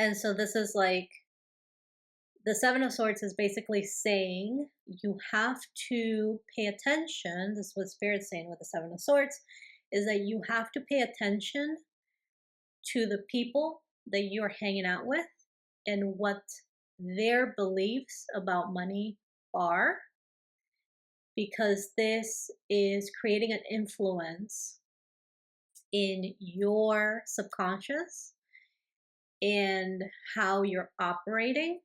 And so this is like the Seven of Swords is basically saying you have to pay attention. This is what Spirit's saying with the Seven of Swords, is that you have to pay attention to the people that you're hanging out with and what their beliefs about money are, because this is creating an influence in your subconscious and how you're operating.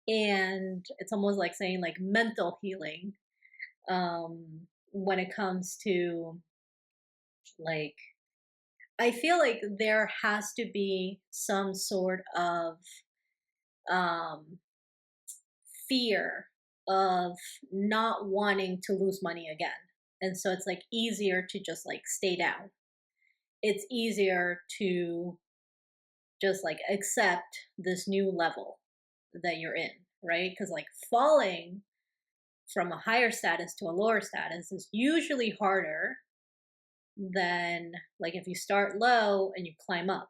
And it's almost like saying like mental healing, when it comes to like, I feel like there has to be some sort of um, fear of not wanting to lose money again. And so it's like easier to just like stay down. It's easier to just like accept this new level that you're in, right? Because like falling from a higher status to a lower status is usually harder than like if you start low and you climb up,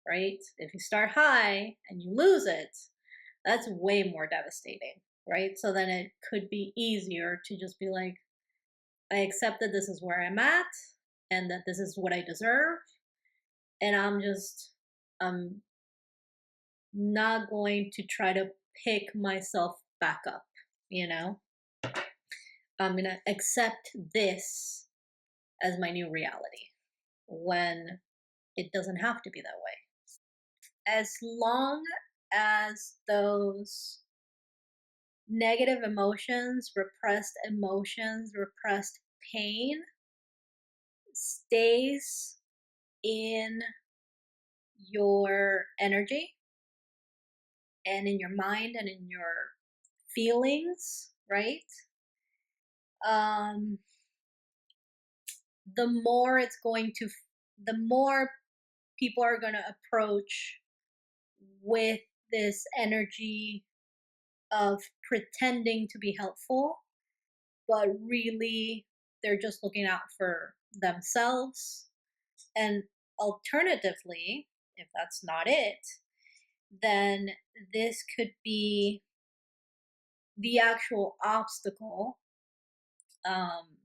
right? If you start high and you lose it, that's way more devastating, right? So then it could be easier to just be like, I accept that this is where I'm at and that this is what I deserve. And I'm not going to try to pick myself back up, you know? I'm going to accept this as my new reality when it doesn't have to be that way. As long as those negative emotions, repressed pain stays in your energy and in your mind and in your feelings, right? Um, the more it's going to, the more people are going to approach with this energy of pretending to be helpful, but really they're just looking out for themselves. And alternatively, if that's not it, then this could be the actual obstacle um,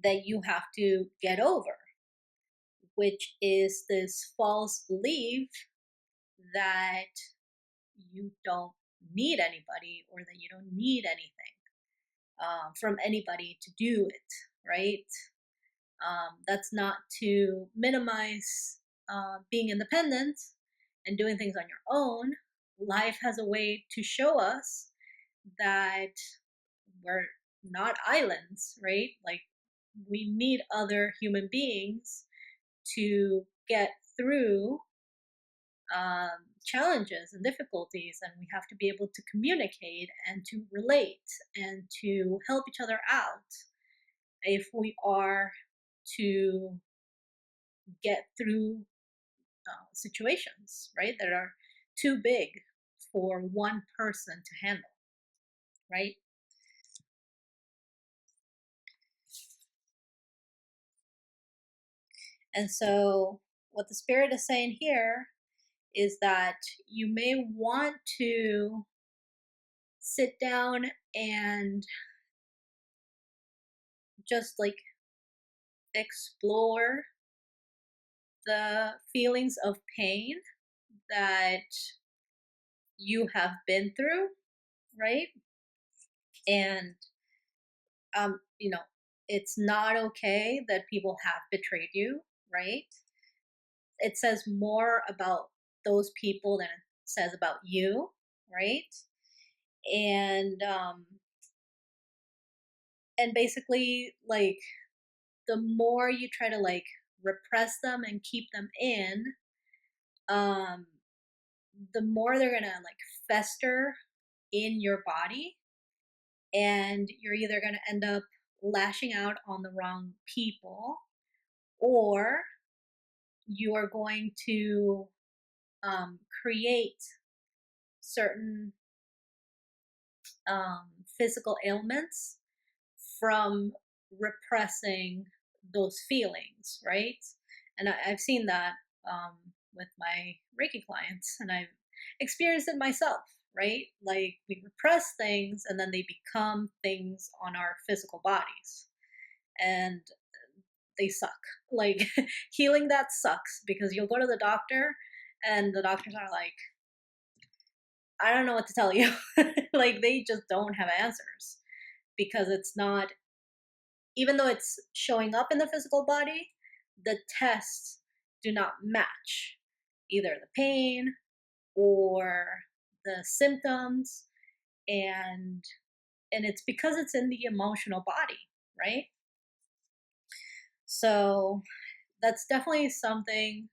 that you have to get over, which is this false belief that you don't need anybody or that you don't need anything from anybody to do it, right? That's not to minimize being independent and doing things on your own. Life has a way to show us that we're not islands, right? Like, we need other human beings to get through challenges and difficulties, and we have to be able to communicate and to relate and to help each other out if we are to get through situations, right, that are too big for one person to handle, right? And so, what the spirit is saying here is that you may want to sit down and just like explore the feelings of pain that you have been through, right? And you know, it's not okay that people have betrayed you, right? It says more about those people than it says about you, right? And and basically, like, the more you try to like repress them and keep them in, um the more they're gonna like fester in your body, and you're either gonna end up lashing out on the wrong people, or you are going to create certain physical ailments from repressing those feelings, right? And I've seen that with my Reiki clients, and I've experienced it myself, right? Like we repress things and then they become things on our physical bodies. And they suck. Like healing that sucks because you'll go to the doctor and the doctors are like, I don't know what to tell you. Like they just don't have answers because it's not, even though it's showing up in the physical body, the tests do not match either the pain or the symptoms, and it's because it's in the emotional body, right? So that's definitely something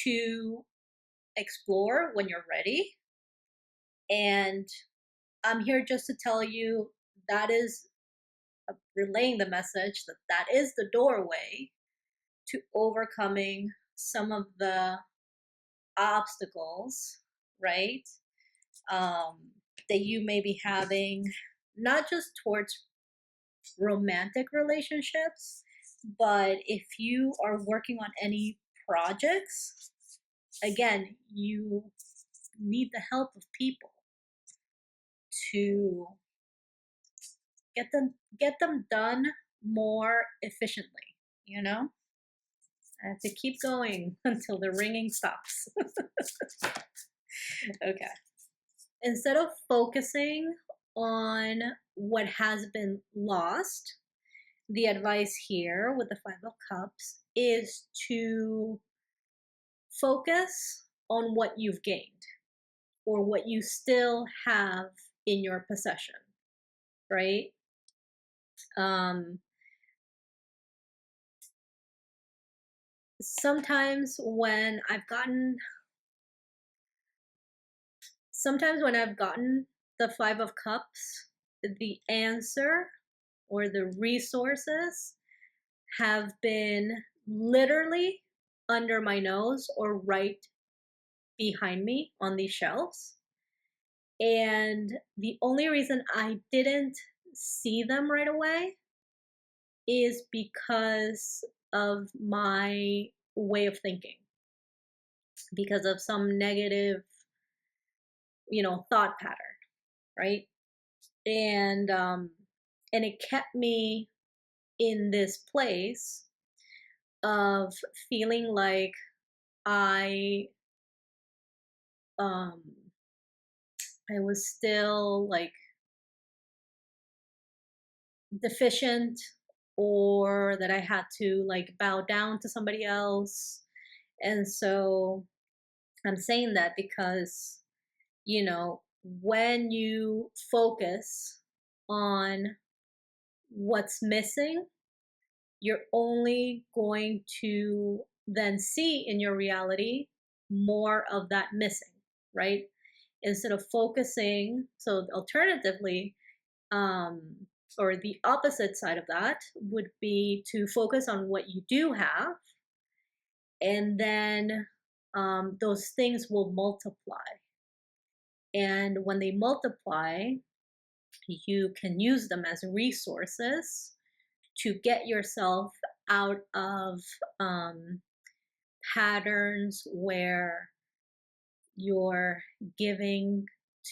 to explore when you're ready. And I'm here just to tell you that is relaying the message that that is the doorway to overcoming some of the obstacles, right? Um, that you may be having, not just towards romantic relationships, but if you are working on any projects, again, you need the help of people to get them done more efficiently, you know? I have to keep going until the ringing stops. Okay. Instead of focusing on what has been lost, the advice here with the Five of Cups is to focus on what you've gained or what you still have in your possession, right? Um, sometimes when I've gotten sometimes when I've gotten the Five of Cups, the answer or the resources have been literally under my nose or right behind me on these shelves. And the only reason I didn't see them right away is because of my way of thinking, because of some negative, thought pattern, right? And it kept me in this place of feeling like I um I was still like deficient, or that I had to like bow down to somebody else. And so I'm saying that because, when you focus on what's missing, you're only going to then see in your reality more of that missing, right? Instead of focusing, so alternatively, um, or the opposite side of that would be to focus on what you do have, and then those things will multiply. And when they multiply, you can use them as resources to get yourself out of um, patterns where you're giving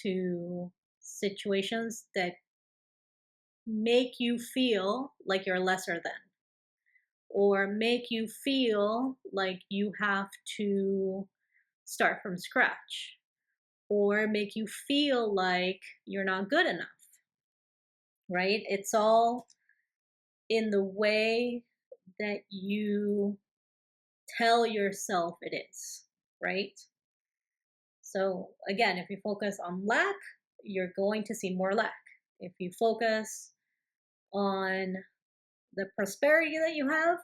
to situations that make you feel like you're lesser than, or make you feel like you have to start from scratch, or make you feel like you're not good enough, right? It's all in the way that you tell yourself it is, right? So, again, if you focus on lack, you're going to see more lack. If you focus on the prosperity that you have,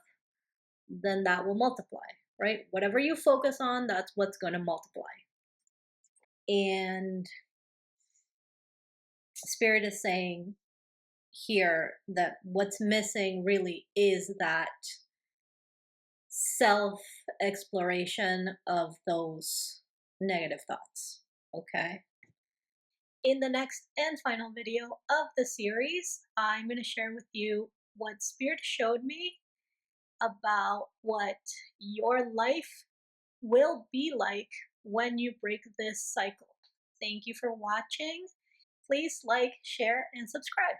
then that will multiply, right? Whatever you focus on, that's what's going to multiply. And Spirit is saying here that what's missing really is that self exploration of those negative thoughts. Okay. In the next and final video of the series, I'm going to share with you what Spirit showed me about what your life will be like when you break this cycle. Thank you for watching. Please like, share, and subscribe.